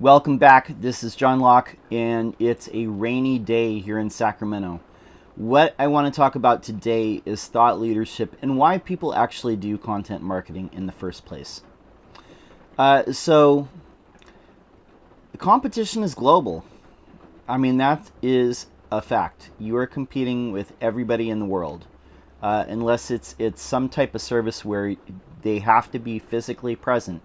Welcome back. This is John Locke, and it's a rainy day here in Sacramento. What I want to talk about today is thought leadership and why people actually do content marketing in the first place. So, the competition is global. I mean, that is a fact. You are competing with everybody in the world, unless it's some type of service where they have to be physically present,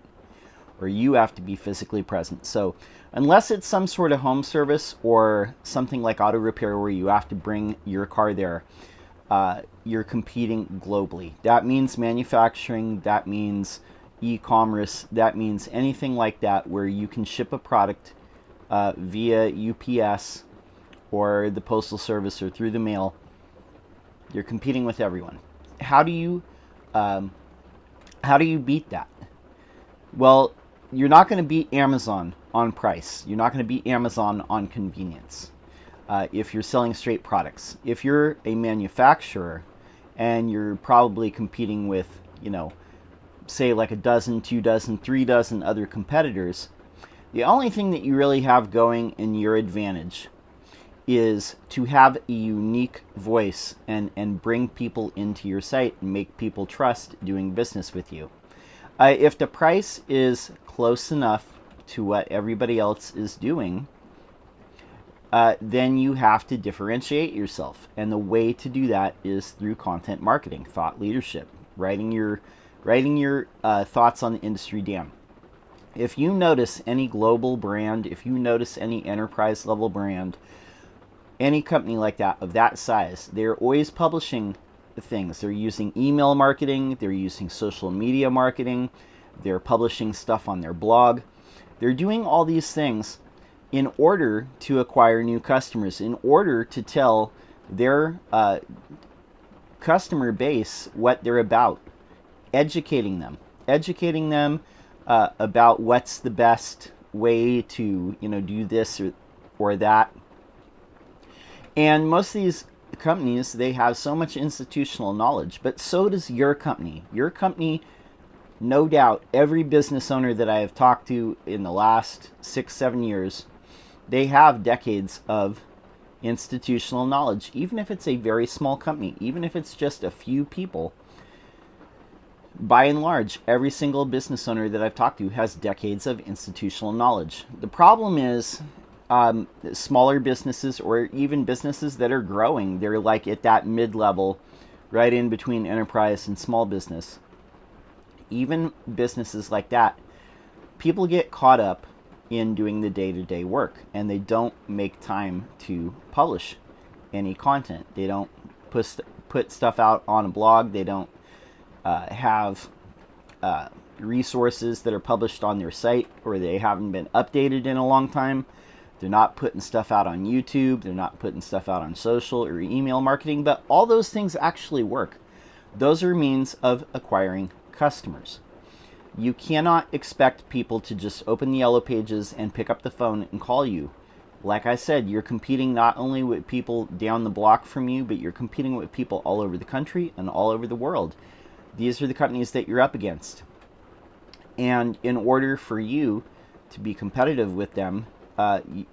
or you have to be physically present. So unless it's some sort of home service or something like auto repair where you have to bring your car there, you're competing globally. That means manufacturing, that means e-commerce, that means anything like that where you can ship a product via UPS or the postal service or through the mail. You're competing with everyone. How do you beat that? Well, you're not going to beat Amazon on price. You're not going to beat Amazon on convenience if you're selling straight products. If you're a manufacturer and you're probably competing with, say like a dozen, 2 dozen, 3 dozen other competitors, the only thing that you really have going in your advantage is to have a unique voice and bring people into your site and make people trust doing business with you. If the price is close enough to what everybody else is doing, then you have to differentiate yourself. And the way to do that is through content marketing, thought leadership, writing your thoughts on the industry down. If you notice any global brand, if you notice any enterprise level brand, any company like that of that size, they're always publishing things. They're using email marketing, they're using social media marketing, they're publishing stuff on their blog. They're doing all these things in order to acquire new customers, in order to tell their customer base what they're about, educating them about what's the best way to do this or that. And most of these companies, they have so much institutional knowledge, but so does your company. Your company, no doubt, every business owner that I have talked to in the last 6-7 years, they have decades of institutional knowledge. Even if it's a very small company, even if it's just a few people, by and large, every single business owner that I've talked to has decades of institutional knowledge. The problem is smaller businesses, or even businesses that are growing, they're like at that mid-level, right in between enterprise and small business. Even businesses like that, people get caught up in doing the day-to-day work, and they don't make time to publish any content. They don't put stuff out on a blog. They don't have resources that are published on their site, or they haven't been updated in a long time. They're not putting stuff out on YouTube. They're not putting stuff out on social or email marketing, but all those things actually work. Those are means of acquiring customers. You cannot expect people to just open the yellow pages and pick up the phone and call you. Like I said, you're competing not only with people down the block from you, but you're competing with people all over the country and all over the world. These are the companies that you're up against. And in order for you to be competitive with them,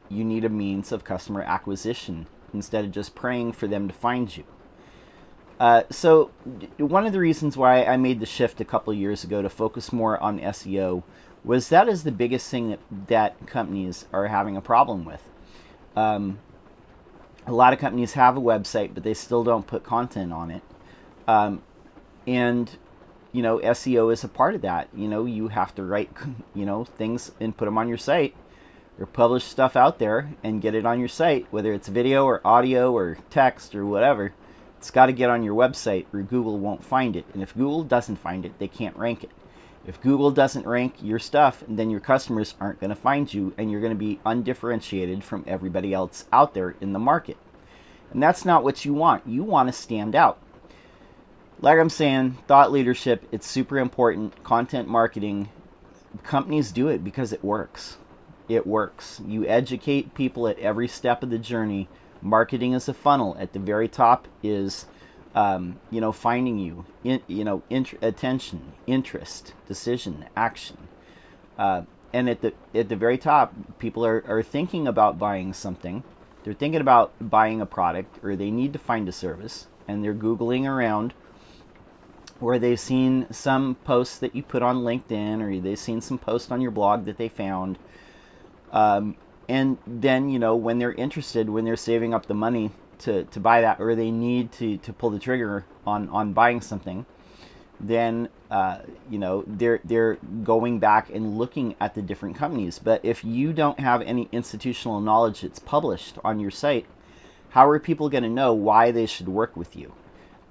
you need a means of customer acquisition instead of just praying for them to find you. So one of the reasons why I made the shift a couple years ago to focus more on SEO was that is the biggest thing that companies are having a problem with. A lot of companies have a website, but they still don't put content on it. And SEO is a part of that. You have to write things and put them on your site, or publish stuff out there and get it on your site, whether it's video or audio or text or whatever. It's got to get on your website or Google won't find it. And if Google doesn't find it, they can't rank it. If Google doesn't rank your stuff, then your customers aren't going to find you, and you're going to be undifferentiated from everybody else out there in the market. And that's not what you want. You want to stand out. Like I'm saying, thought leadership, it's super important. Content marketing, companies do it because it works. It works. You educate people at every step of the journey. Marketing is a funnel. At the very top is, finding you, attention, interest, decision, action. and at the very top, people are thinking about buying something. They're thinking about buying a product, or they need to find a service, and they're Googling around, or they've seen some posts that you put on LinkedIn, or they've seen some post on your blog that they found. And then, you know, when they're interested, when they're saving up the money to buy that, or they need to pull the trigger on buying something, then you know, they're going back and looking at the different companies. But if you don't have any institutional knowledge that's published on your site, how are people going to know why they should work with you?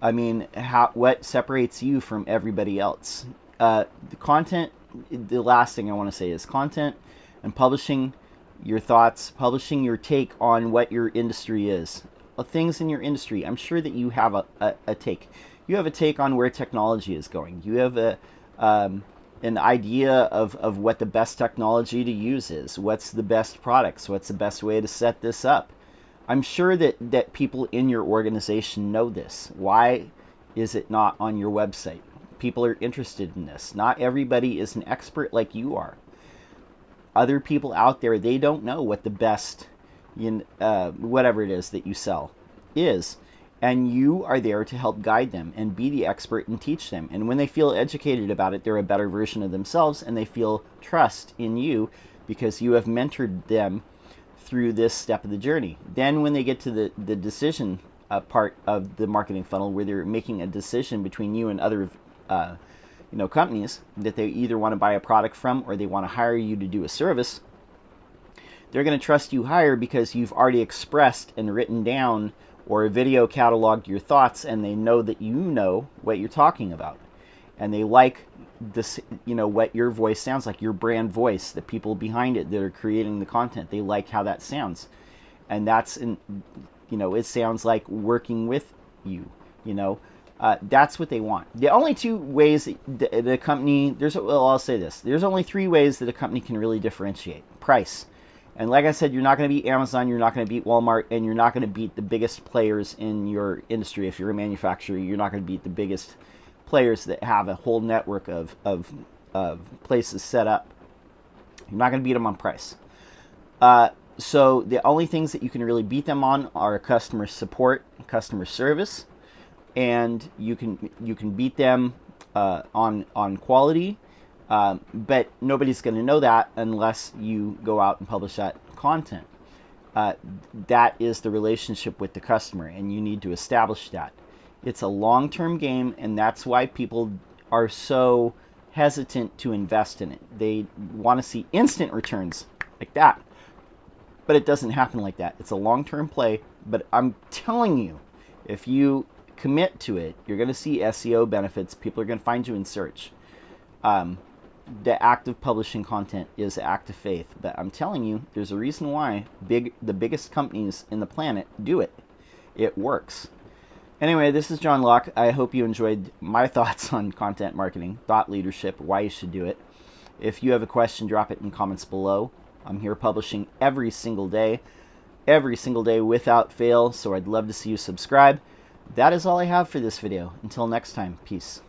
I mean, what separates you from everybody else? The content, the last thing I want to say is content and publishing your thoughts, publishing your take on what your industry is. Things in your industry, I'm sure that you have a take. You have a take on where technology is going. You have an idea of what the best technology to use is. What's the best products? What's the best way to set this up? I'm sure that people in your organization know this. Why is it not on your website? People are interested in this. Not everybody is an expert like you are. Other people out there, they don't know what the best, whatever it is that you sell is. And you are there to help guide them and be the expert and teach them. And when they feel educated about it, they're a better version of themselves, and they feel trust in you because you have mentored them through this step of the journey. Then when they get to the decision part of the marketing funnel, where they're making a decision between you and other companies that they either want to buy a product from or they want to hire you to do a service, they're going to trust you higher because you've already expressed and written down or video cataloged your thoughts, and they know that you know what you're talking about. And they like this, what your voice sounds like, your brand voice, the people behind it that are creating the content. They like how that sounds. And that's, it sounds like working with you, that's what they want. The only two ways that the company, I'll say this, there's only three ways that a company can really differentiate. Price. And like I said, you're not going to beat Amazon, you're not going to beat Walmart, and you're not going to beat the biggest players in your industry. If you're a manufacturer, you're not going to beat the biggest players that have a whole network of places set up. You're not going to beat them on price. So the only things that you can really beat them on are customer support, customer service, and you can beat them on quality. But nobody's going to know that unless you go out and publish that content. That is the relationship with the customer, and you need to establish that. It's a long-term game, and that's why people are so hesitant to invest in it. They want to see instant returns like that, but it doesn't happen like that. It's a long-term play, but I'm telling you, if you commit to it, you're going to see SEO benefits. People are going to find you in search. The act of publishing content is an act of faith, but I'm telling you, there's a reason why the biggest companies in the planet do it. It works. Anyway, this is John Locke. I hope you enjoyed my thoughts on content marketing, thought leadership, why you should do it. If you have a question, drop it in comments below. I'm here publishing every single day without fail, so I'd love to see you subscribe. That is all I have for this video. Until next time, peace.